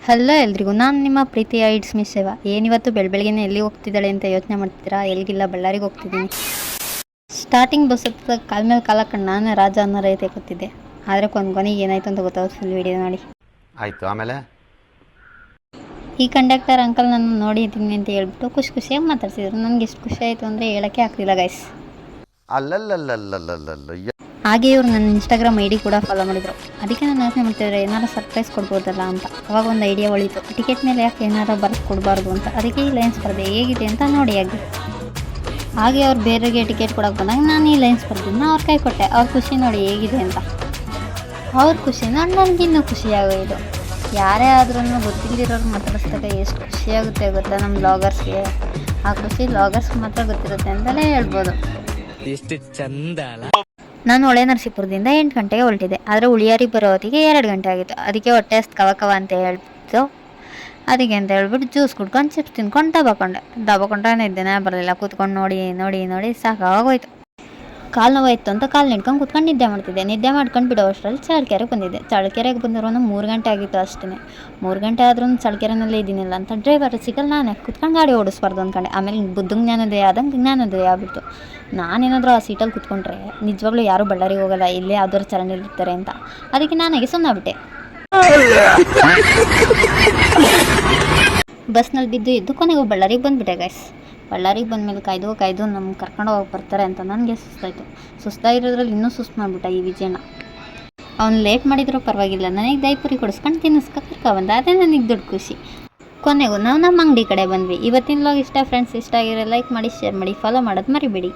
Hello ಎಲ್ರಿಗೂ, ನಾನು ನಿಮ್ಮ ಪ್ರೀತಿಯ ಇಟ್ಸ್ ಮಿಸ್ ಸೇವಾ. ಏನಿವತ್ತು ಬೆಳಗ್ಗೆನೇ ಎಲ್ಲಿ ಹೋಗ್ತಿದ್ದಾಳೆ ಅಂತ ಯೋಚನೆ ಮಾಡ್ತಿದ್ದೀರಾ? ಎಲ್ಲಿಗಿಲ್ಲ, ಬಳ್ಳಾರಿಗೆ ಹೋಗ್ತಿದ್ದೀನಿ. ಸ್ಟಾರ್ಟಿಂಗ್ ಬಸ್ ಹತ್ತಿದ ಕಾಲ ಮೇಲೆ ಕಾಲ ಕಂಡು ನಾನು ರಾಜ ಅನ್ನೋ ರೈತೆ ಕೂತಿದ್ದೆ. ಆದರೆ ಕೊನೆಗೆ ಏನಾಯ್ತು ಅಂತ ಗೊತ್ತಾಗುತ್ತೆ, ಫುಲ್ ವಿಡಿಯೋ ನೋಡಿ. ಆಯಿತು. ಆಮೇಲೆ ಈ ಕಂಡಕ್ಟರ್ ಅಂಕಲ್ ನನ್ನ ನೋಡಿದ್ದೀನಿ ಅಂತ ಹೇಳ್ಬಿಟ್ಟು ಖುಷಿಯಾಗಿ ಮಾತಾಡ್ಸಿದ್ರು. ನನಗೆ ಎಷ್ಟು ಖುಷಿ ಆಯಿತು ಅಂದರೆ ಹೇಳೋಕ್ಕೆ ಆಗ್ತಿಲ್ಲ ಗೈಸ್. ಅಲ್ಲಲ್ಲಲ್ಲಲ್ಲಲ್ಲಲ್ಲ ಹಾಗೆ ಇವ್ರು ನನ್ನ ಇನ್ಸ್ಟಾಗ್ರಾಮ್ ಐಡಿ ಕೂಡ ಫಾಲೋ ಮಾಡಿದರು. ಅದಕ್ಕೆ ನಾನು ಯೋಚನೆ ಮಾಡ್ತಿದ್ರೆ ಏನಾರು ಸರ್ಪ್ರೈಸ್ ಕೊಡ್ಬೋದಲ್ಲ ಅಂತ. ಅವಾಗ ಒಂದು ಐಡಿಯಾ ಹೊಳಿತು, ಟಿಕೆಟ್ ಮೇಲೆ ಯಾಕೆ ಏನಾರು ಬರೆದು ಕೊಡಬಾರ್ದು ಅಂತ. ಅದಕ್ಕೆ ಈ ಲೈನ್ಸ್ ಬರೆದೆ, ಹೇಗಿದೆ ಅಂತ ನೋಡಿ. ಹಾಗೆ ಅವ್ರು ಬೇರೆಗೆ ಟಿಕೆಟ್ ಕೊಡೋಕೆ ಬಂದಾಗ ನಾನು ಈ ಲೈನ್ಸ್ ಬರ್ದಿದ್ದು ಅವ್ರ ಕೈ ಕೊಟ್ಟೆ. ಅವ್ರ ಖುಷಿ ನೋಡಿ ಹೇಗಿದೆ ಅಂತ. ಅವ್ರ ಖುಷಿ ನೋಡಿ ನನಗಿನ್ನೂ ಖುಷಿಯಾಗೋಯಿತು. ಯಾರೇ ಆದ್ರೂ ಗೊತ್ತಿಲ್ಲದಿರೋರು ಮಾತಾಡಿಸಿದಾಗ ಎಷ್ಟು ಖುಷಿಯಾಗುತ್ತೆ ಗೊತ್ತಾ ನಮ್ಮ ಬ್ಲಾಗರ್ಸ್ಗೆ. ಆ ಖುಷಿ ಬ್ಲಾಗರ್ಸ್ಗೆ ಮಾತ್ರ ಗೊತ್ತಿರುತ್ತೆ ಅಂತಲೇ ಹೇಳ್ಬೋದು. ಎಷ್ಟು ಚಂದ. ನಾನು ಹೊಳೆ ನರಸೀಪುರದಿಂದ 8 ಗಂಟೆಗೆ ಹೊರಟಿದ್ದೆ. ಆದರೆ ಉಳಿಯಾರಿಗೆ ಬರೋ ಹೊತ್ತಿಗೆ 2 ಗಂಟೆ ಆಗಿತ್ತು. ಅದಕ್ಕೆ ಹೊಟ್ಟೆ ಅಷ್ಟು ಕವ ಅಂತ ಹೇಳ್ಬಿಟ್ಟು ಅದಕ್ಕೆ ಅಂತ ಹೇಳ್ಬಿಟ್ಟು ಜ್ಯೂಸ್ ಕುಡ್ಕೊಂಡು ಚಿಪ್ಸ್ ತಿನ್ಕೊಂಡು ದಬಕೊಂಡ್ರೆ ನಿದ್ದೆನೇ ಬರಲಿಲ್ಲ. ಕೂತ್ಕೊಂಡು ನೋಡಿ ಸಾಕಾಗೋಯ್ತು. ಕಾಲು ನೋವಾಯಿತು ಅಂತ ಕಾಲು ನಿಡ್ಕೊಂಡು ಕೂತ್ಕೊಂಡು ನಿದ್ದೆ ಮಾಡ್ಕೊಂಡು ಬಿಡೋ ಅಷ್ಟರಲ್ಲಿ ಚಳ್ಳಕೆರೆಗೆ ಬಂದಿದ್ದೆ. ಚಳ್ಳಕೆರೆಗೆ ಬಂದಿರೋ 3 ಗಂಟೆ ಆಗಿತ್ತು ಅಷ್ಟೇ. 3 ಗಂಟೆ ಆದ್ರೂ ಚಳ್ಳಕೆರೆನಲ್ಲೇ ಇದ್ದೀನಿಲ್ಲ ಅಂತ ಡ್ರೈವರ್ ಸಿಗಲ್ಲ. ನಾನೇ ಕೂತ್ಕೊಂಡು ಗಾಡಿ ಓಡಿಸ್ಬಾರ್ದು ಅಂದ್ಕೊಂಡೆ. ಆಮೇಲೆ ಜ್ಞಾನೋದಯ ಆಗ್ಬಿಟ್ಟು ನಾನೇನಾದರೂ ಆ ಸೀಟಲ್ಲಿ ಕೂತ್ಕೊಂಡ್ರೆ ನಿಜವಾಗ್ಲೂ ಯಾರೂ ಬಳ್ಳಾರಿಗೆ ಹೋಗಲ್ಲ, ಇಲ್ಲೇ ಯಾವ್ದಾದ್ರು ಚರಂಡಿಲಿ ಇರ್ತಾರೆ ಅಂತ. ಅದಕ್ಕೆ ನಾನಾಗೆ ಸುಮ್ಮನಾಗ್ಬಿಟ್ಟೆ. ಬಸ್ನಲ್ಲಿ ಬಿದ್ದು ಎದ್ದು ಕೊನೆಗೂ ಬಳ್ಳಾರಿಗೆ ಬಂದುಬಿಟ್ಟೆ ಗೈಸ್. ಬಳ್ಳಾರಿಗೆ ಬಂದಮೇಲೆ ಕಾಯ್ದು ನಮ್ಗೆ ಕರ್ಕೊಂಡು ಹೋಗಿ ಬರ್ತಾರೆ ಅಂತ ನನಗೆ ಸುಸ್ತಾಗಿರೋದ್ರಲ್ಲಿ ಇನ್ನೂ ಸುಸ್ತು ಮಾಡಿಬಿಟ್ಟ ಈ ವಿಜಯನ. ಅವ್ನು ಲೇಟ್ ಮಾಡಿದರೂ ಪರವಾಗಿಲ್ಲ, ನನಗೆ ದೈಪುರಿ ಕೊಡಿಸ್ಕೊಂಡು ಕರ್ಕೊಂಡ್ಬಂದ. ಅದೇ ನನಗೆ ದೊಡ್ಡ ಖುಷಿ. ಕೊನೆಗೂ ನಾವು ನಮ್ಮ ಅಂಗಡಿ ಕಡೆ ಬಂದ್ವಿ. ಇವತ್ತಿನ ವ್ಲಾಗ್ ಇಷ್ಟ ಫ್ರೆಂಡ್ಸ್. ಇಷ್ಟ ಆಗಿರೋ ಲೈಕ್ ಮಾಡಿ, ಶೇರ್ ಮಾಡಿ, ಫಾಲೋ ಮಾಡೋದು ಮರಿಬೇಡಿ.